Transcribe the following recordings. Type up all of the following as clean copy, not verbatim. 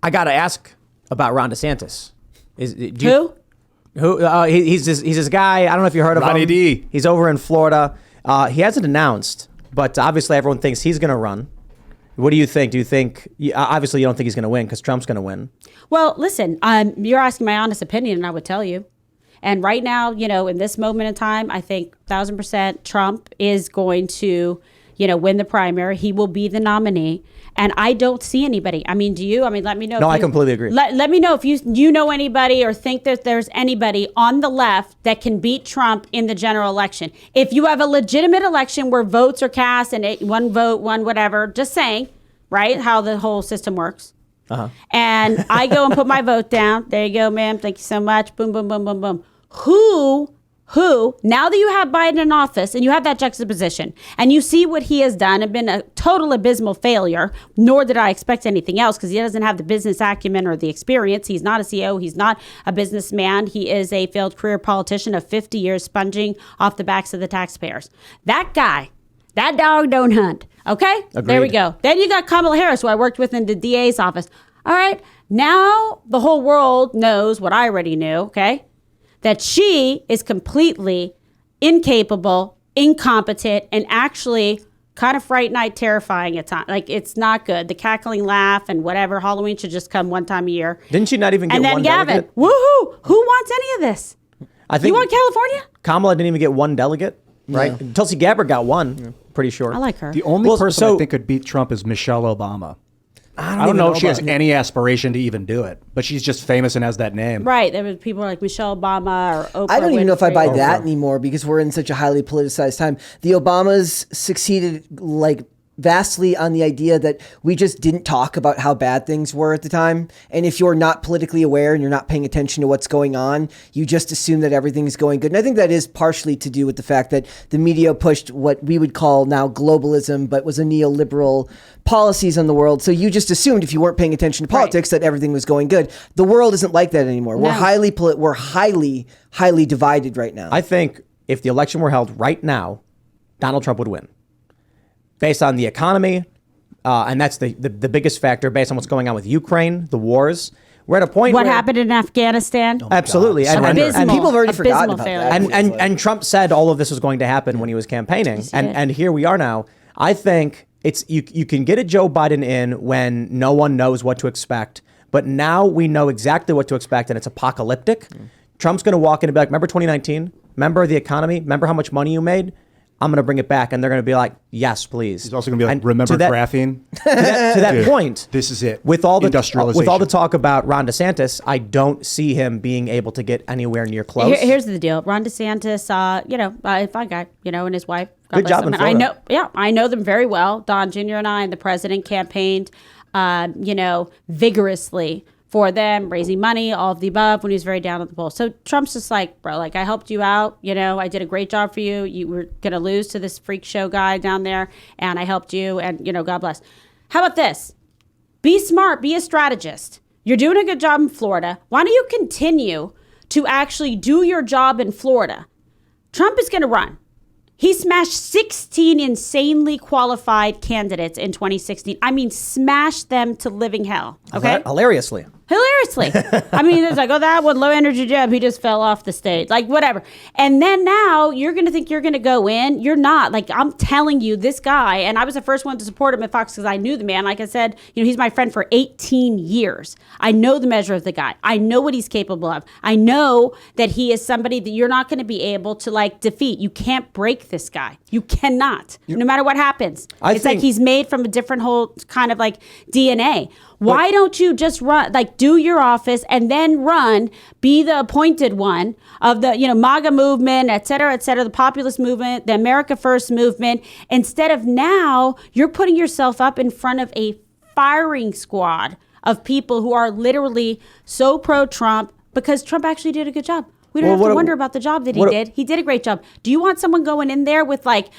I got to ask about Ron DeSantis. Who? He's this guy. I don't know if you heard of Ronnie him. D. He's over in Florida. He hasn't announced, but obviously everyone thinks he's going to run. What do you think? Do you think, obviously you don't think he's going to win because Trump's going to win. Well, listen, you're asking my honest opinion and I would tell you. And right now, in this moment in time, I think 1,000% Trump is going to, win the primary. He will be the nominee. And I don't see anybody. I mean, do you? I mean, let me know. No, I completely agree. Let me know if you know anybody or think that there's anybody on the left that can beat Trump in the general election. If you have a legitimate election where votes are cast and one vote, one whatever, just saying, right, how the whole system works. Uh-huh. And I go and put my vote down. There you go, ma'am. Thank you so much. Boom, boom, boom, boom, boom. Who, now that you have Biden in office and you have that juxtaposition and you see what he has done and been a total abysmal failure, nor did I expect anything else because he doesn't have the business acumen or the experience. He's not a CEO. He's not a businessman. He is a failed career politician of 50 years sponging off the backs of the taxpayers. That guy, that dog don't hunt. Okay? Agreed. There we go. Then you got Kamala Harris, who I worked with in the DA's office. All right. Now the whole world knows what I already knew, okay? That she is completely incapable, incompetent, and actually kind of Fright Night terrifying at times. Like, it's not good. The cackling laugh and whatever. Halloween should just come one time a year. Didn't she not even get one delegate? And then Gavin, woohoo! Who wants any of this? I think you want California? Kamala didn't even get one delegate, right? Yeah. Tulsi Gabbard got one, pretty sure. I like her. The only person I think could beat Trump is Michelle Obama. I don't know if she has any aspiration to even do it, but she's just famous and has that name. Right. There were people like Michelle Obama or Oprah I don't even know if I buy Winfrey. that anymore because we're in such a highly politicized time. The Obamas succeeded vastly on the idea that we just didn't talk about how bad things were at the time. And if you're not politically aware and you're not paying attention to what's going on, you just assume that everything's going good. And I think that is partially to do with the fact that the media pushed what we would call now globalism, but was a neoliberal policies on the world. So you just assumed if you weren't paying attention to politics that everything was going good. The world isn't like that anymore. No. We're highly divided right now. I think if the election were held right now, Donald Trump would win. Based on the economy, and that's the biggest factor based on what's going on with Ukraine, the wars. We're at a point What happened in Afghanistan? Absolutely. And people have already forgotten about that. And Trump said all of this was going to happen when he was campaigning. And here we are now. I think you can get a Joe Biden in when no one knows what to expect. But now we know exactly what to expect, and it's apocalyptic. Trump's going to walk in and be like, remember 2019? Remember the economy? Remember how much money you made? I'm going to bring it back. And they're going to be like, yes, please. He's also going to be like, remember graphene? To that point. This is it. With all the industrialization. talk about Ron DeSantis, I don't see him being able to get anywhere near close. Here's the deal. Ron DeSantis, fine guy, and his wife. Good job in Florida. I know them very well. Don Jr. and I and the president campaigned, vigorously for them, raising money, all of the above, when he was very down at the polls. So Trump's just like, bro, I helped you out. I did a great job for you. You were going to lose to this freak show guy down there, and I helped you, and, God bless. How about this? Be smart. Be a strategist. You're doing a good job in Florida. Why don't you continue to actually do your job in Florida? Trump is going to run. He smashed 16 insanely qualified candidates in 2016. I mean, smashed them to living hell. Okay? Hilariously. I mean, it's like, that one low energy Jeb, he just fell off the stage. Like, whatever. And then now you're going to think you're going to go in. You're not. Like, I'm telling you, this guy, and I was the first one to support him at Fox because I knew the man. Like I said, he's my friend for 18 years. I know the measure of the guy. I know what he's capable of. I know that he is somebody that you're not going to be able to, defeat. You can't break this guy. You cannot, no matter what happens. It's like he's made from a different whole kind of DNA. Why don't you just run, do your office and then run, be the appointed one of the, MAGA movement, et cetera, the populist movement, the America First movement, instead of now you're putting yourself up in front of a firing squad of people who are literally so pro-Trump because Trump actually did a good job. We don't have to wonder about the job that he did. He did a great job. Do you want someone going in there with like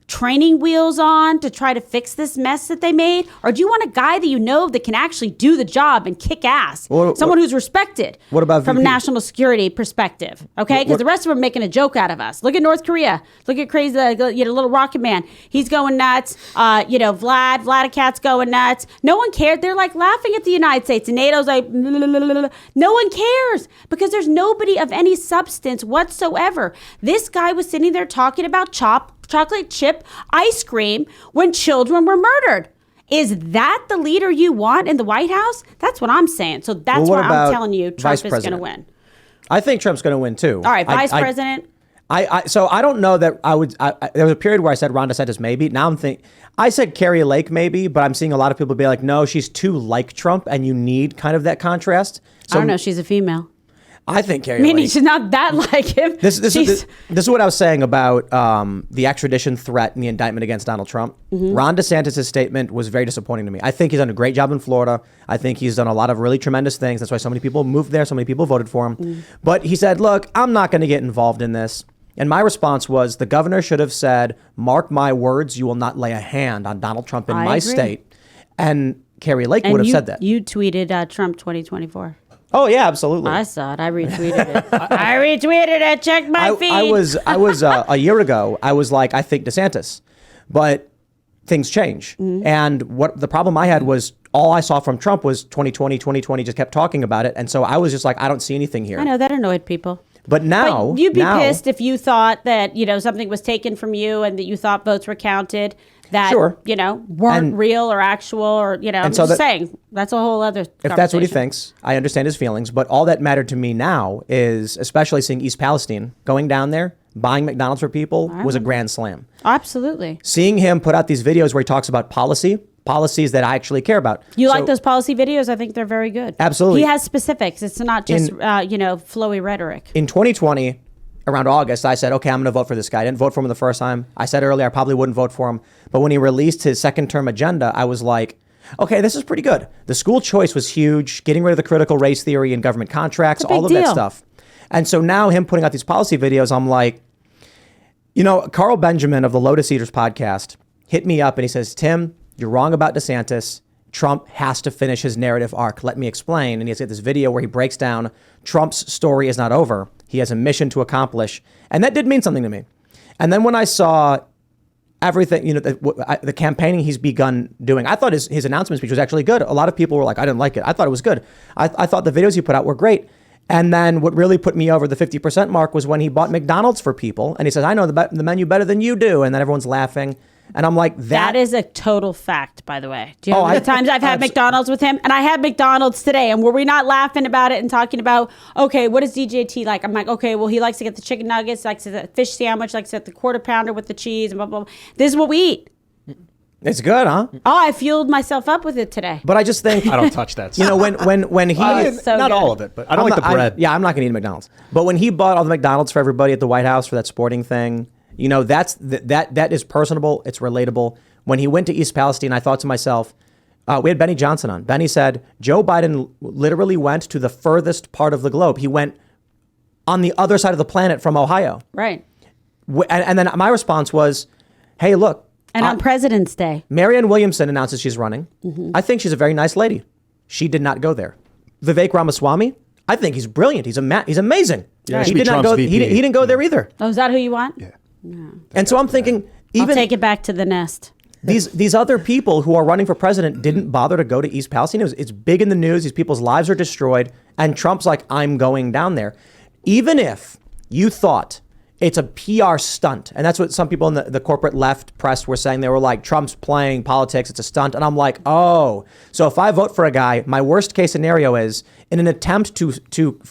training wheels on to try to fix this mess that they made? Or do you want a guy that you know that can actually do the job and kick ass? Someone who's respected from a national security perspective, okay? Because the rest of them are making a joke out of us. Look at North Korea. Look at crazy, little rocket man. He's going nuts. Vladicat's going nuts. No one cared. They're like laughing at the United States. And NATO's like, no one cares because there's nobody of any substance whatsoever. This guy was sitting there talking about chocolate chip ice cream when children were murdered. Is that the leader you want in the White House? That's what I'm saying. So that's why I'm telling you Trump is going to win. I think Trump's going to win too. All right, Vice President. So I don't know that I would. There was a period where I said Rhonda Santos maybe. Now I'm thinking I said Carrie Lake maybe, but I'm seeing a lot of people be like, no, she's too like Trump, and you need kind of that contrast. So I don't know. She's a female. I think Carrie Meaning Lake. she's not that like him. This is what I was saying about the extradition threat and the indictment against Donald Trump. Mm-hmm. Ron DeSantis' statement was very disappointing to me. I think he's done a great job in Florida. I think he's done a lot of really tremendous things. That's why so many people moved there. So many people voted for him. Mm. But he said, look, I'm not going to get involved in this. And my response was the governor should have said, mark my words, you will not lay a hand on Donald Trump in my state. And Carrie Lake would have said that. You tweeted Trump 2024. Oh yeah, absolutely. I saw it. I retweeted it. I retweeted it. Check my feed. I was a year ago. I was like, I think DeSantis, but things change. Mm-hmm. And what the problem I had was all I saw from Trump was 2020, just kept talking about it. And so I was just like, I don't see anything here. I know that annoyed people. But now, but you'd be pissed if you thought that something was taken from you and that you thought votes were counted. That, weren't real or actual or, I'm just saying, that's a whole other conversation. If that's what he thinks, I understand his feelings. But all that mattered to me now is, especially seeing East Palestine, going down there, buying McDonald's for people was a grand slam. Absolutely. Seeing him put out these videos where he talks about policies that I actually care about. You like those policy videos? I think they're very good. Absolutely. He has specifics. It's not just, flowy rhetoric. In 2020, around August, I said, okay, I'm going to vote for this guy. I didn't vote for him the first time. I said earlier I probably wouldn't vote for him. But when he released his second term agenda, I was like, okay, this is pretty good. The school choice was huge, getting rid of the critical race theory in government contracts, all of that stuff. And so now him putting out these policy videos, I'm like, Carl Benjamin of the Lotus Eaters podcast hit me up and he says, Tim, you're wrong about DeSantis. Trump has to finish his narrative arc. Let me explain. And he's got this video where he breaks down Trump's story is not over. He has a mission to accomplish. And that did mean something to me. And then when I saw everything, the campaigning he's begun doing, I thought his announcement speech was actually good. A lot of people were like, I didn't like it. I thought it was good. I thought the videos he put out were great. And then what really put me over the 50% mark was when he bought McDonald's for people. And he says, I know the menu better than you do. And then everyone's laughing. And I'm like, that is a total fact, by the way. Do you know how many times I've had McDonald's with him? And I had McDonald's today. And were we not laughing about it and talking about, okay, what is DJT like? I'm like, okay, well, he likes to get the chicken nuggets, likes the fish sandwich, likes to get the quarter pounder with the cheese, and blah, blah, blah. This is what we eat. It's good, huh? Oh, I fueled myself up with it today. But I just think I don't touch that. When he so not good. all of it, but I don't like the bread. I'm not going to eat McDonald's. But when he bought all the McDonald's for everybody at the White House for that sporting thing, that is personable. It's relatable. When he went to East Palestine, I thought to myself, we had Benny Johnson on. Benny said, Joe Biden literally went to the furthest part of the globe. He went on the other side of the planet from Ohio. Right. And then my response was, hey, look. And on President's Day. Marianne Williamson announces she's running. Mm-hmm. I think she's a very nice lady. She did not go there. Vivek Ramaswamy, I think he's brilliant. He's amazing. Yeah, he did not go. He didn't go there either. Oh, is that who you want? Yeah. No. And so I'm thinking, I'll take it back to the nest. These other people who are running for president didn't bother to go to East Palestine. It's big in the news. These people's lives are destroyed. And Trump's like, I'm going down there. Even if you thought it's a PR stunt, and that's what some people in the corporate left press were saying. They were like, Trump's playing politics. It's a stunt. And I'm like, oh, so if I vote for a guy, my worst case scenario is in an attempt to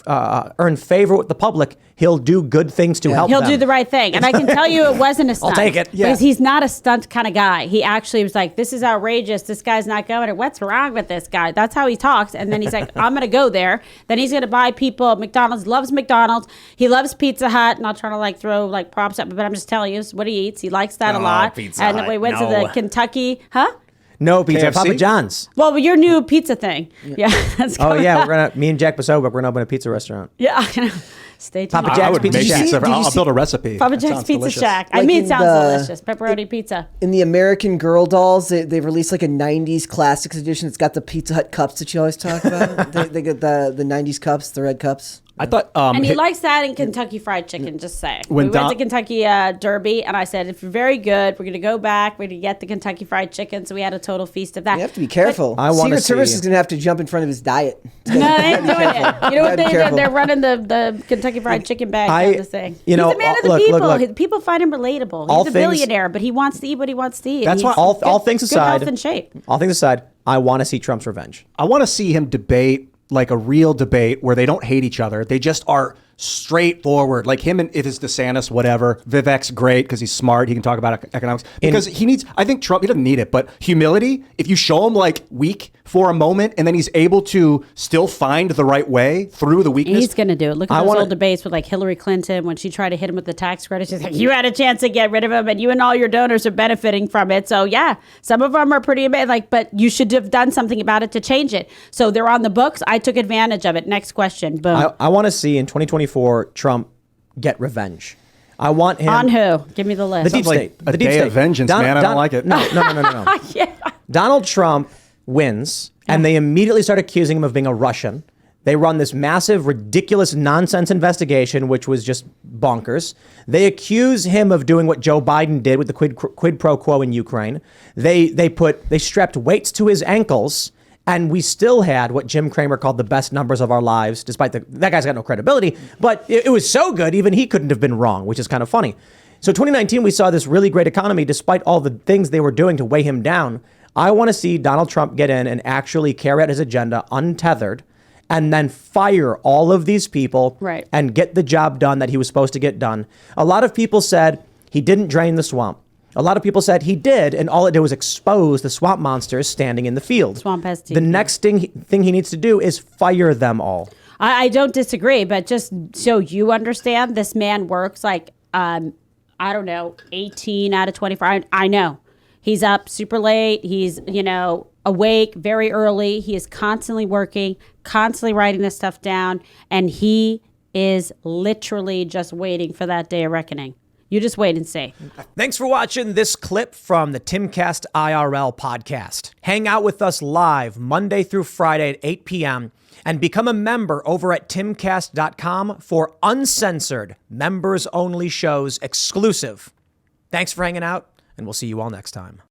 earn favor with the public, he'll do good things to help them. He'll do the right thing. And I can tell you it wasn't a stunt. I'll take it. Yeah. Because he's not a stunt kind of guy. He actually was like, this is outrageous. This guy's not going. What's wrong with this guy? That's how he talks. And then he's like, I'm going to go there. Then he's going to buy people McDonald's. Loves McDonald's. He loves Pizza Hut. Not trying to throw props up, but I'm just telling you what he eats. He likes that a lot. Pizza and Hut. then we went to the Kentucky, huh? No pizza. KFC? Papa John's. Well, your new pizza thing. Yeah. That's Oh coming yeah, up. me and Jack Basoba, we're gonna open a pizza restaurant. Yeah. I know. Stay tuned. Papa I Jack's would Pizza make Shack. pizza. Did you I'll see- build a recipe. Papa That Jack's sounds Pizza delicious. Shack. I Like mean, in it sounds the- delicious. Pepperoni pizza. In the American Girl dolls, they released like a 90s classics edition. It's got the Pizza Hut cups that you always talk about. they get the 90s cups, the red cups. I thought. And he likes that in Kentucky Fried Chicken, just saying. When We went Don- to Kentucky Derby, and I said, if you're very good, we're going to go back. We're going to get the Kentucky Fried Chicken. So we had a total feast of that. You have to be careful. I wanna Secret Service see- is going to have to jump in front of his diet. No, they ain't doing it. You know what Gotta be they do? careful. They're running the Kentucky Fried Chicken bag down the thing. you know, He's a man of the look, people. look. People find him relatable. All He's a things- billionaire, but he wants to eat what he wants to eat. That's He's why all good- things good aside, health and shape. all things aside, I want to see Trump's revenge. I want to see him debate like a real debate where they don't hate each other. They just are straightforward. Like him and if it's DeSantis, whatever. Vivek's great because he's smart. He can talk about economics. Because he needs, I think Trump, he doesn't need it, but humility, if you show him like weak for a moment and then he's able to still find the right way through the weakness. He's going to do it. Look at I those wanna- old debates with like Hillary Clinton when she tried to hit him with the tax credit. She's like, you had a chance to get rid of him and you and all your donors are benefiting from it. So yeah, some of them are pretty amazing. Like, but you should have done something about it to change it. So they're on the books. I took advantage of it. Next question. Boom. I want to see in 2024 Trump get revenge. I want him On who? Give me the The list. deep like state. a The deep day state. of vengeance, man. I don't like it. No. Yeah. Donald Trump wins, and they immediately start accusing him of being a Russian. They run this massive, ridiculous, nonsense investigation, which was just bonkers. They accuse him of doing what Joe Biden did with the quid pro quo in Ukraine. They strapped weights to his ankles, and we still had what Jim Cramer called the best numbers of our lives, despite that guy's got no credibility. But it was so good, even he couldn't have been wrong, which is kind of funny. So 2019, we saw this really great economy, despite all the things they were doing to weigh him down. I want to see Donald Trump get in and actually carry out his agenda untethered, and then fire all of these people Right. and get the job done that he was supposed to get done. A lot of people said he didn't drain the swamp. A lot of people said he did, and all it did was expose the swamp monsters standing in the field. Swamp has teeth. The next thing he needs to do is fire them all. I don't disagree, but just so you understand, this man works like, I don't know, 18 out of 24. I know. He's up super late. He's, awake very early. He is constantly working, constantly writing this stuff down. And he is literally just waiting for that day of reckoning. You just wait and see. Thanks for watching this clip from the Timcast IRL podcast. Hang out with us live Monday through Friday at 8 p.m. and become a member over at timcast.com for uncensored, members-only shows exclusive. Thanks for hanging out, and we'll see you all next time.